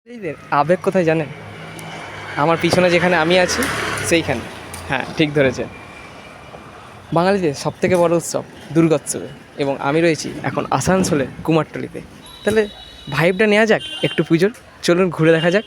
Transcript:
এদের আবেগ কোথায় জানেন? আমার পিছনে যেখানে আমি আছি সেইখানে। হ্যাঁ, ঠিক ধরেছেন। বাঙালিদের সবথেকে বড় উৎসব দুর্গোৎসবে, এবং আমি রয়েছি এখন আসানসোলের কুমারটুলিতে। তাহলে ভাইবটা নেওয়া যাক একটু পুজোর। চলুন ঘুরে দেখা যাক।